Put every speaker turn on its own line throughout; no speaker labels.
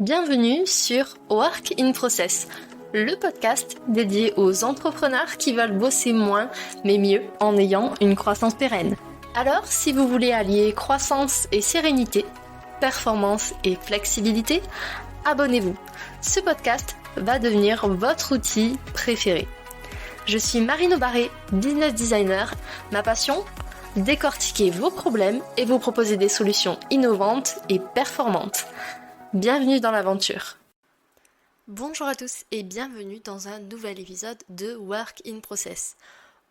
Bienvenue sur Work in Process, le podcast dédié aux entrepreneurs qui veulent bosser moins mais mieux en ayant une croissance pérenne. Alors, si vous voulez allier croissance et sérénité, performance et flexibilité, abonnez-vous. Ce podcast va devenir votre outil préféré. Je suis Marine Aubaré, business designer. Ma passion ? Décortiquer vos problèmes et vous proposer des solutions innovantes et performantes. Bienvenue dans l'aventure. Bonjour à tous et bienvenue dans un nouvel épisode de Work in Process.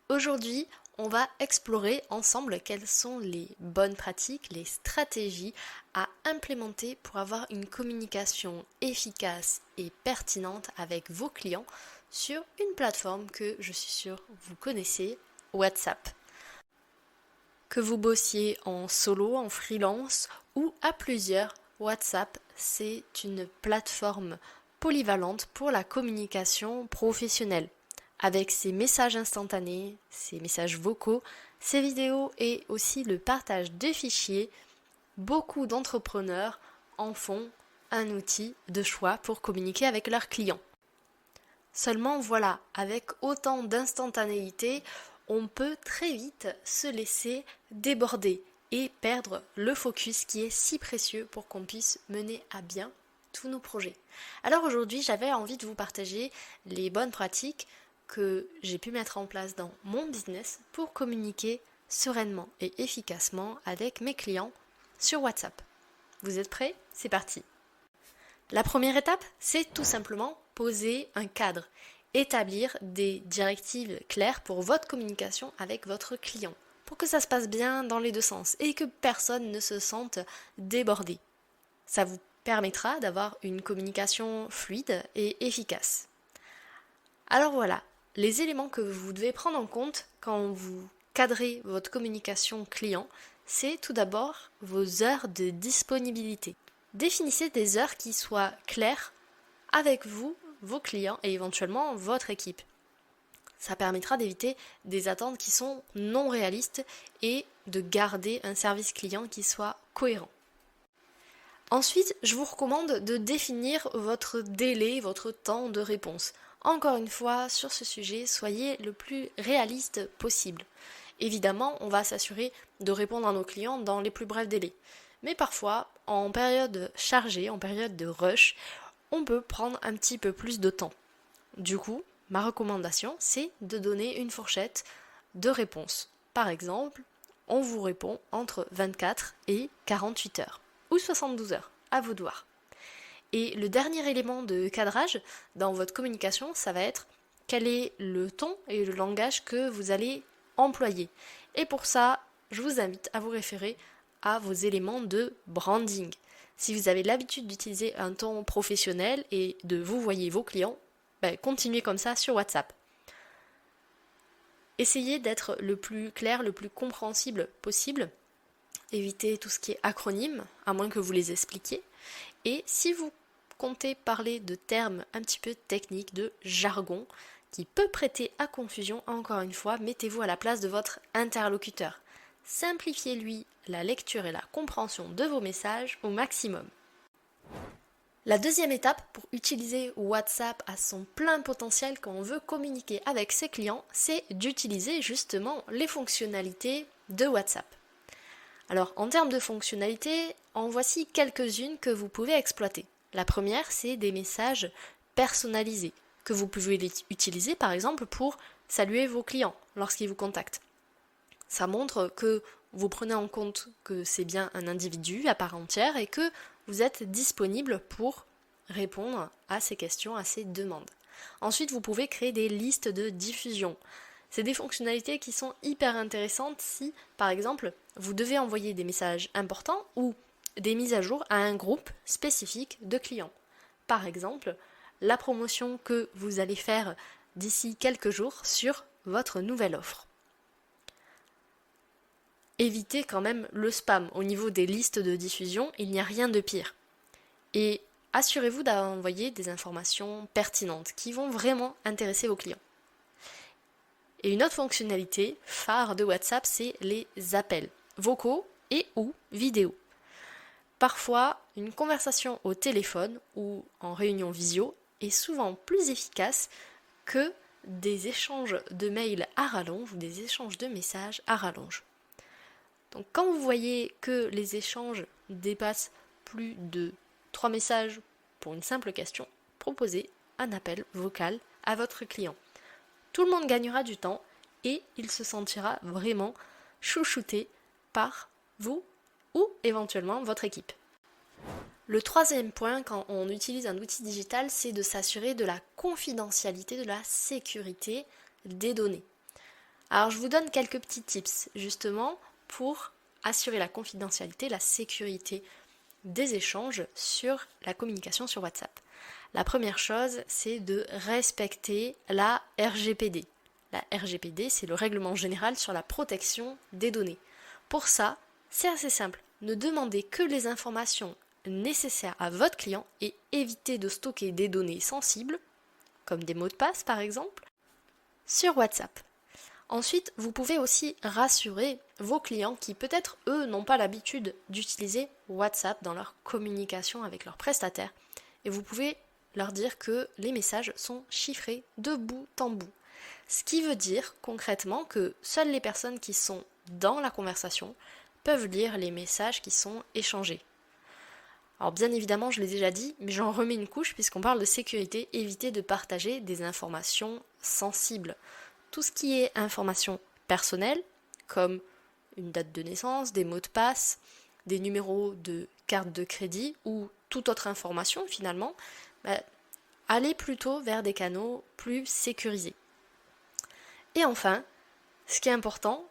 Aujourd'hui, on va explorer ensemble quelles sont les bonnes pratiques, les stratégies à implémenter pour avoir une communication efficace et pertinente avec vos clients sur une plateforme que je suis sûre vous connaissez, WhatsApp. Que vous bossiez en solo, en freelance ou à plusieurs, WhatsApp, c'est une plateforme polyvalente pour la communication professionnelle, avec ses messages instantanés, ses messages vocaux, ses vidéos et aussi le partage de fichiers. Beaucoup d'entrepreneurs en font un outil de choix pour communiquer avec leurs clients. Seulement voilà, avec autant d'instantanéité, on peut très vite se laisser déborder et perdre le focus qui est si précieux pour qu'on puisse mener à bien tous nos projets. Alors aujourd'hui, j'avais envie de vous partager les bonnes pratiques que j'ai pu mettre en place dans mon business pour communiquer sereinement et efficacement avec mes clients sur WhatsApp. Vous êtes prêts ? C'est parti. La première étape, c'est tout simplement poser un cadre, établir des directives claires pour votre communication avec votre client, pour que ça se passe bien dans les deux sens et que personne ne se sente débordé. Ça vous permettra d'avoir une communication fluide et efficace. Alors voilà, les éléments que vous devez prendre en compte quand vous cadrez votre communication client, c'est tout d'abord vos heures de disponibilité. Définissez des heures qui soient claires avec vous, vos clients et éventuellement votre équipe. Ça permettra d'éviter des attentes qui sont non réalistes et de garder un service client qui soit cohérent. Ensuite, je vous recommande de définir votre délai, votre temps de réponse. Encore une fois, sur ce sujet, soyez le plus réaliste possible. Évidemment, on va s'assurer de répondre à nos clients dans les plus brefs délais. Mais parfois, en période chargée, en période de rush, on peut prendre un petit peu plus de temps. Du coup, ma recommandation, c'est de donner une fourchette de réponse. Par exemple, on vous répond entre 24 et 48 heures, ou 72 heures, à vous de voir. Et le dernier élément de cadrage dans votre communication, ça va être quel est le ton et le langage que vous allez employer. Et pour ça, je vous invite à vous référer à vos éléments de branding. Si vous avez l'habitude d'utiliser un ton professionnel et de vous voyez vos clients, continuez comme ça sur WhatsApp. Essayez d'être le plus clair, le plus compréhensible possible. Évitez tout ce qui est acronyme, à moins que vous les expliquiez. Et si vous comptez parler de termes un petit peu techniques, de jargon, qui peut prêter à confusion, encore une fois, mettez-vous à la place de votre interlocuteur. Simplifiez-lui la lecture et la compréhension de vos messages au maximum. La deuxième étape pour utiliser WhatsApp à son plein potentiel quand on veut communiquer avec ses clients, c'est d'utiliser justement les fonctionnalités de WhatsApp. Alors en termes de fonctionnalités, en voici quelques-unes que vous pouvez exploiter. La première, c'est des messages personnalisés que vous pouvez utiliser par exemple pour saluer vos clients lorsqu'ils vous contactent. Ça montre que vous prenez en compte que c'est bien un individu à part entière et que vous êtes disponible pour répondre à ces questions, à ces demandes. Ensuite, vous pouvez créer des listes de diffusion. C'est des fonctionnalités qui sont hyper intéressantes si, par exemple, vous devez envoyer des messages importants ou des mises à jour à un groupe spécifique de clients. Par exemple, la promotion que vous allez faire d'ici quelques jours sur votre nouvelle offre. Évitez quand même le spam. Au niveau des listes de diffusion, il n'y a rien de pire. Et assurez-vous d'envoyer des informations pertinentes qui vont vraiment intéresser vos clients. Et une autre fonctionnalité phare de WhatsApp, c'est les appels vocaux et ou vidéo. Parfois, une conversation au téléphone ou en réunion visio est souvent plus efficace que des échanges de mails à rallonge ou des échanges de messages à rallonge. Donc quand vous voyez que les échanges dépassent plus de 3 messages pour une simple question, proposez un appel vocal à votre client. Tout le monde gagnera du temps et il se sentira vraiment chouchouté par vous ou éventuellement votre équipe. Le troisième point quand on utilise un outil digital, c'est de s'assurer de la confidentialité, de la sécurité des données. Alors je vous donne quelques petits tips justement pour assurer la confidentialité, la sécurité des échanges sur la communication sur WhatsApp. La première chose, c'est de respecter la RGPD. La RGPD, c'est le règlement général sur la protection des données. Pour ça, c'est assez simple. Ne demandez que les informations nécessaires à votre client et évitez de stocker des données sensibles, comme des mots de passe par exemple, sur WhatsApp. Ensuite, vous pouvez aussi rassurer vos clients qui peut-être eux n'ont pas l'habitude d'utiliser WhatsApp dans leur communication avec leurs prestataires et vous pouvez leur dire que les messages sont chiffrés de bout en bout. Ce qui veut dire concrètement que seules les personnes qui sont dans la conversation peuvent lire les messages qui sont échangés. Alors bien évidemment, je l'ai déjà dit, mais j'en remets une couche puisqu'on parle de sécurité, évitez de partager des informations sensibles. Tout ce qui est information personnelle, comme une date de naissance, des mots de passe, des numéros de carte de crédit ou toute autre information finalement, allez plutôt vers des canaux plus sécurisés. Et enfin, ce qui est important,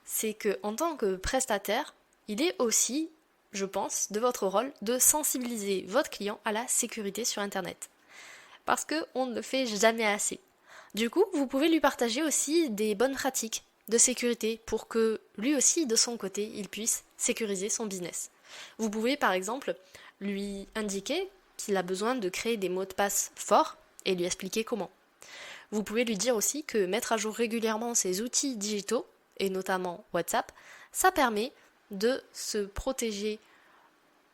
c'est qu'en tant que prestataire, il est aussi, je pense, de votre rôle de sensibiliser votre client à la sécurité sur Internet. Parce qu'on ne le fait jamais assez. Du coup, vous pouvez lui partager aussi des bonnes pratiques de sécurité pour que lui aussi, de son côté, il puisse sécuriser son business. Vous pouvez par exemple lui indiquer qu'il a besoin de créer des mots de passe forts et lui expliquer comment. Vous pouvez lui dire aussi que mettre à jour régulièrement ses outils digitaux, et notamment WhatsApp, ça permet de se protéger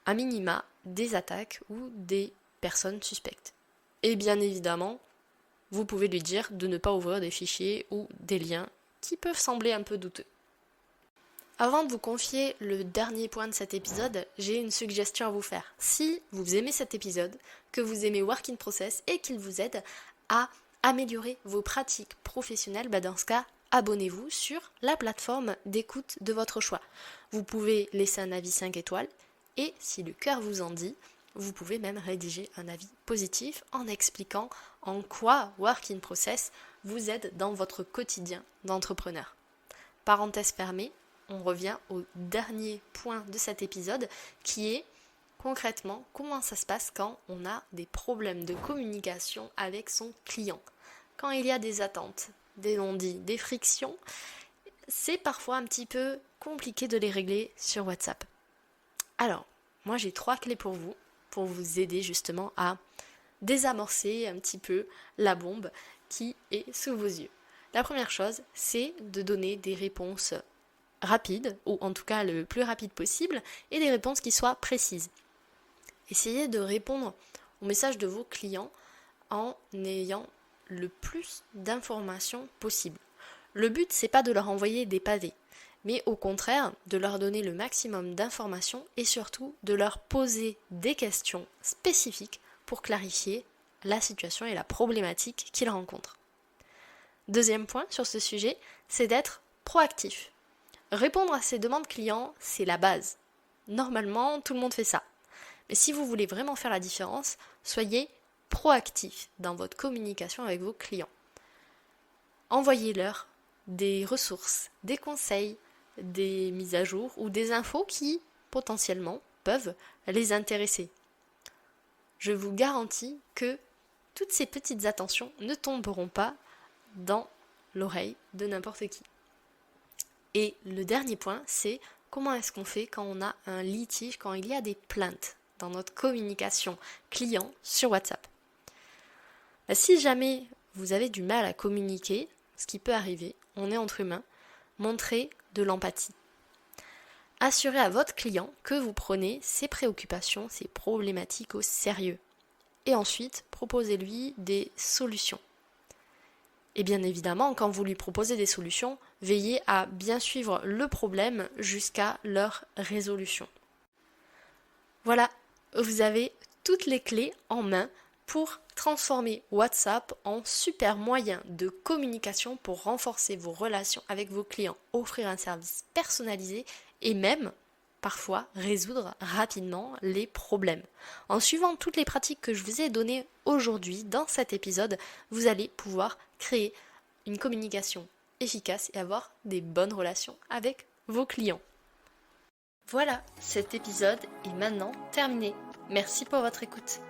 à minima des attaques ou des personnes suspectes. Et bien évidemment, vous pouvez lui dire de ne pas ouvrir des fichiers ou des liens qui peuvent sembler un peu douteux. Avant de vous confier le dernier point de cet épisode, j'ai une suggestion à vous faire. Si vous aimez cet épisode, que vous aimez Work in Process et qu'il vous aide à améliorer vos pratiques professionnelles, dans ce cas, abonnez-vous sur la plateforme d'écoute de votre choix. Vous pouvez laisser un avis 5 étoiles et si le cœur vous en dit, vous pouvez même rédiger un avis positif en expliquant en quoi Work in Process vous aide dans votre quotidien d'entrepreneur. Parenthèse fermée, on revient au dernier point de cet épisode qui est concrètement comment ça se passe quand on a des problèmes de communication avec son client. Quand il y a des attentes, des non-dits, des frictions, c'est parfois un petit peu compliqué de les régler sur WhatsApp. Alors, moi j'ai 3 clés pour vous aider justement à désamorcer un petit peu la bombe qui est sous vos yeux. La première chose, c'est de donner des réponses rapides, ou en tout cas le plus rapide possible, et des réponses qui soient précises. Essayez de répondre aux messages de vos clients en ayant le plus d'informations possible. Le but, c'est pas de leur envoyer des pavés, mais au contraire, de leur donner le maximum d'informations et surtout de leur poser des questions spécifiques pour clarifier la situation et la problématique qu'ils rencontrent. Deuxième point sur ce sujet, c'est d'être proactif. Répondre à ces demandes clients, c'est la base. Normalement, tout le monde fait ça. Mais si vous voulez vraiment faire la différence, soyez proactif dans votre communication avec vos clients. Envoyez-leur des ressources, des conseils, des mises à jour ou des infos qui, potentiellement, peuvent les intéresser. Je vous garantis que toutes ces petites attentions ne tomberont pas dans l'oreille de n'importe qui. Et le dernier point, c'est comment est-ce qu'on fait quand on a un litige, quand il y a des plaintes dans notre communication client sur WhatsApp. Si jamais vous avez du mal à communiquer, ce qui peut arriver, on est entre humains, montrez de l'empathie. Assurez à votre client que vous prenez ses préoccupations, ses problématiques au sérieux. Et ensuite, proposez-lui des solutions. Et bien évidemment, quand vous lui proposez des solutions, veillez à bien suivre le problème jusqu'à leur résolution. Voilà, vous avez toutes les clés en main pour transformer WhatsApp en super moyen de communication pour renforcer vos relations avec vos clients, offrir un service personnalisé et même parfois résoudre rapidement les problèmes. En suivant toutes les pratiques que je vous ai données aujourd'hui dans cet épisode, vous allez pouvoir créer une communication efficace et avoir des bonnes relations avec vos clients. Voilà, cet épisode est maintenant terminé. Merci pour votre écoute.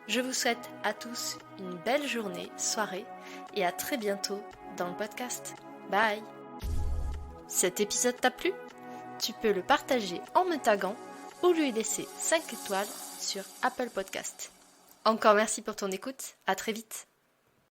Je vous souhaite à tous une belle journée, soirée et à très bientôt dans le podcast. Bye! Cet épisode t'a plu? Tu peux le partager en me taguant ou lui laisser 5 étoiles sur Apple Podcast. Encore merci pour ton écoute, à très vite!